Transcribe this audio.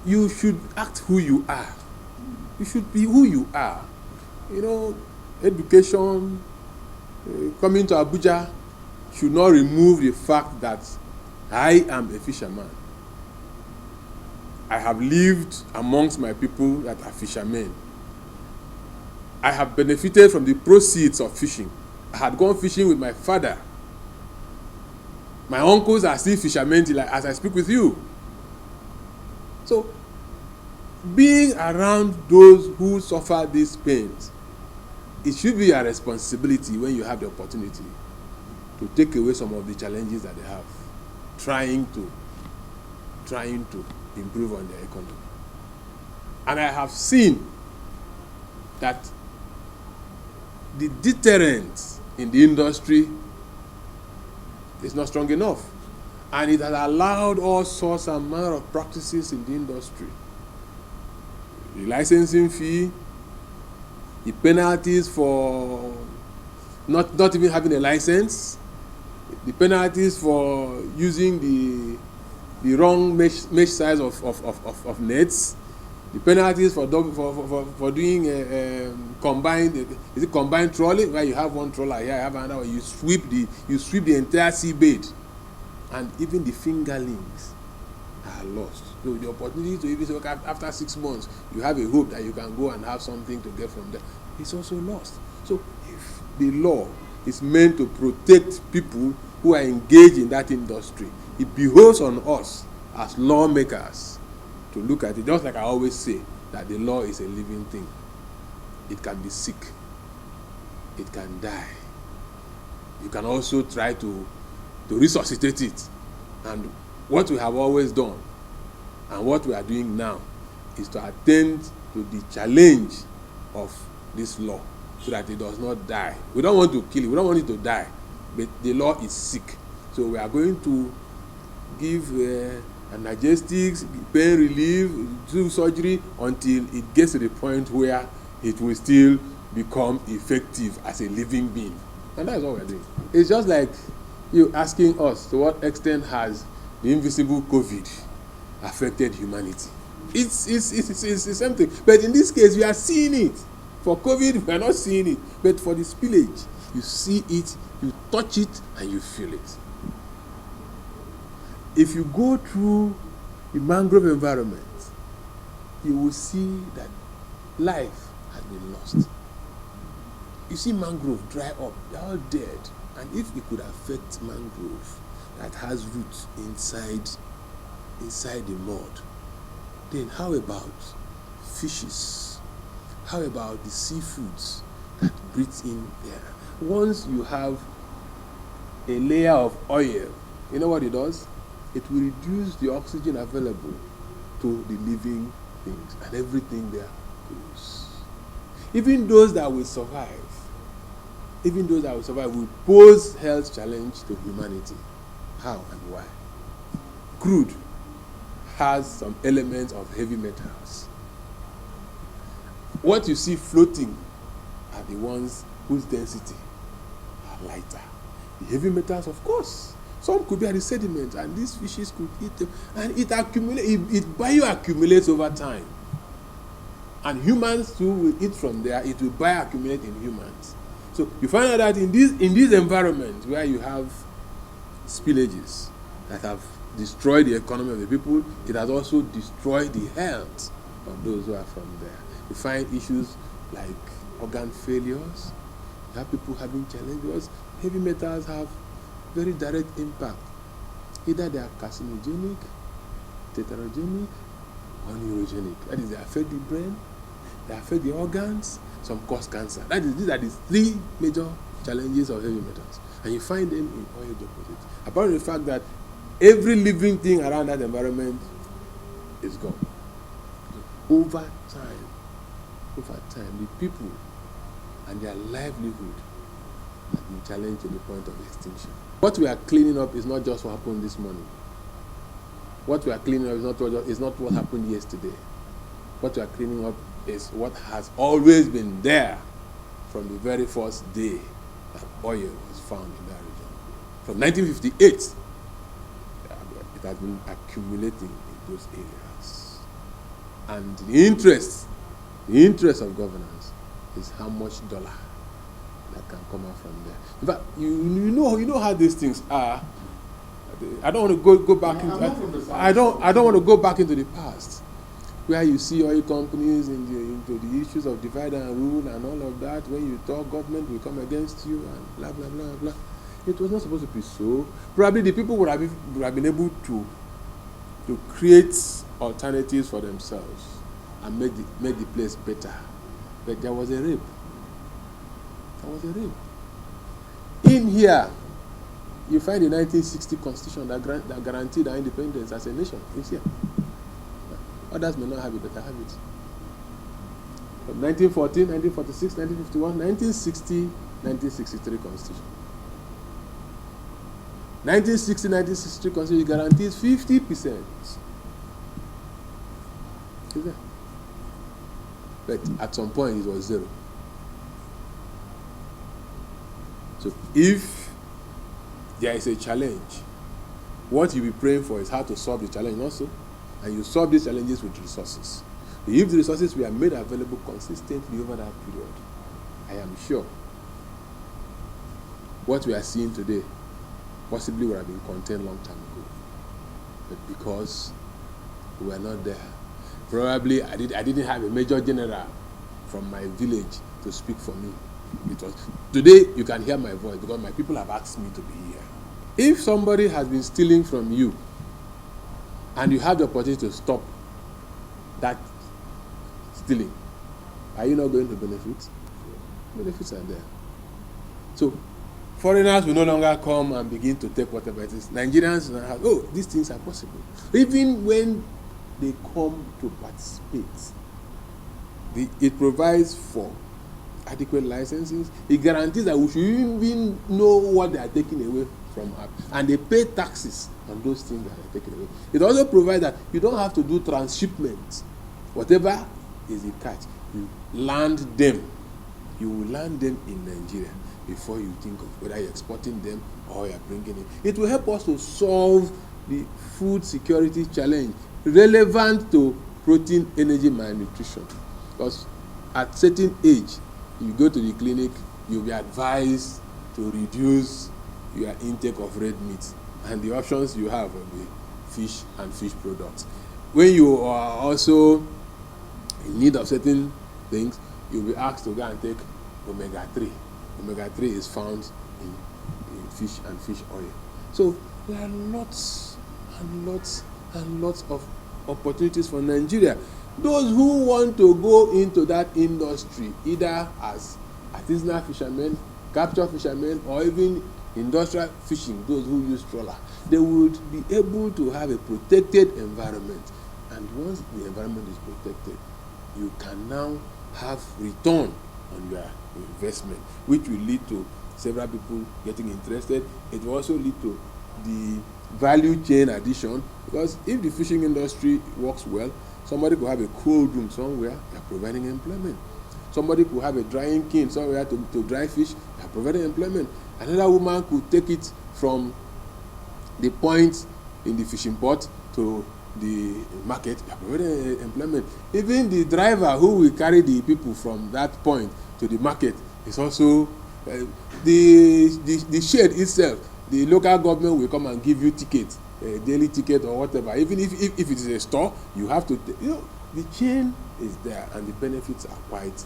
you should act who you are. You should be who you are. You know, education, coming to Abuja should not remove the fact that I am a fisherman. I have lived amongst my people that are fishermen. I have benefited from the proceeds of fishing. I had gone fishing with my father. My uncles are still fishermen till as I speak with you. So, being around those who suffer these pains, it should be a responsibility when you have the opportunity to take away some of the challenges that they have, trying to improve on their economy. And I have seen that the deterrent in the industry is not strong enough, and it has allowed all sorts and manner of practices in the industry. The licensing fee, the penalties for not even having a license, the penalties for using the wrong mesh size of nets, the penalties for doing combined trawling, where you have one trawler here, you have another one, you sweep the entire seabed, and even the fingerlings are lost. So the opportunity to even say, okay, after 6 months, you have a hope that you can go and have something to get from there, it's also lost. So if the law is meant to protect people who are engaged in that industry, it behoves on us as lawmakers to look at it. Just like I always say, that the law is a living thing. It can be sick. It can die. You can also try to resuscitate it. And what we have always done and what we are doing now is to attend to the challenge of this law so that it does not die. We don't want to kill it. We don't want it to die. But the law is sick. So we are going to give analgesics, pain relief, do surgery until it gets to the point where it will still become effective as a living being. And that's what we're doing. It's just like you asking us, to what extent has the invisible COVID affected humanity? It's the same thing. But in this case, we are seeing it. For COVID, we are not seeing it. But for the spillage, you see it, you touch it, and you feel it. If you go through the mangrove environment, you will see that life has been lost. You see mangrove dry up, they're all dead. And if it could affect mangrove that has roots inside the mud, then how about fishes? How about the seafoods that breathe in there? Once you have a layer of oil, you know what it does? It will reduce the oxygen available to the living things, and everything there goes. Even those that will survive will pose health challenge to humanity. How and why? Crude has some elements of heavy metals. What you see floating are the ones whose density are lighter. The heavy metals, of course, some could be at the sediment, and these fishes could eat them, and it bioaccumulates over time. And humans too will eat from there. It will bioaccumulate in humans. So you find out that in this environment where you have spillages that have destroyed the economy of the people, it has also destroyed the health of those who are from there. You find issues like organ failures. You have people having challenges. Heavy metals have very direct impact. Either they are carcinogenic, teratogenic, or neurogenic. That is, they affect the brain, they affect the organs, some cause cancer. These are the three major challenges of heavy metals. And you find them in oil deposits. Apart from the fact that every living thing around that environment is gone. So over time, the people and their livelihood have been challenged to the point of extinction. What we are cleaning up is not just what happened this morning. What we are cleaning up is not what happened yesterday. What we are cleaning up is what has always been there from the very first day that oil was found in that region. From 1958, it has been accumulating in those areas. And the interest of governance is how much dollar that can come out from there. In fact, you know how these things are. I don't want to go back into. I don't want to go back into the past, where you see oil companies into the issues of divide and rule and all of that. When you talk, government will come against you and blah blah blah blah. It was not supposed to be so. Probably the people would have been able to create alternatives for themselves and make the place better. But there was a rape. In here, you find the 1960 Constitution that guaranteed our independence as a nation. It's here. Others may not have it, but I have it. From 1914, 1946, 1951, 1960, 1963 Constitution. 1960-1963 Constitution guarantees 50%. Is there? But at some point it was zero. So if there is a challenge, what you'll be praying for is how to solve the challenge also. And you solve these challenges with resources. If the resources were made available consistently over that period, I am sure what we are seeing today possibly would have been contained long time ago. But because we were not there, probably I didn't have a major general from my village to speak for me. Because today you can hear my voice because my people have asked me to be here. If somebody has been stealing from you and you have the opportunity to stop that stealing, are you not going to benefit? Benefits are there. So foreigners will no longer come and begin to take whatever it is. Nigerians will have, oh, these things are possible. Even when they come to participate, it provides for adequate licenses. It guarantees that we should even know what they are taking away from us. And they pay taxes on those things that are taken away. It also provides that you don't have to do transshipment. Whatever is the catch, you land them. You will land them in Nigeria before you think of whether you're exporting them or you're bringing it. It will help us to solve the food security challenge relevant to protein, energy, malnutrition. Because at certain age, you go to the clinic, you'll be advised to reduce your intake of red meat. And the options you have will be fish and fish products. When you are also in need of certain things, you'll be asked to go and take omega-3. Omega-3 is found in fish and fish oil. So there are lots and lots and lots of opportunities for Nigeria. Those who want to go into that industry, either as artisanal fishermen, capture fishermen, or even industrial fishing, those who use trawler, they would be able to have a protected environment. And once the environment is protected, you can now have return on your investment, which will lead to several people getting interested. It will also lead to the value chain addition, because if the fishing industry works well, somebody could have a cold room somewhere, you're providing employment. Somebody could have a drying kiln somewhere to dry fish, you're providing employment. Another woman could take it from the point in the fishing port to the market, you're providing employment. Even the driver who will carry the people from that point to the market is also the shed itself. The local government will come and give you tickets, a daily ticket or whatever. Even if it is a store, you have to, the chain is there and the benefits are quite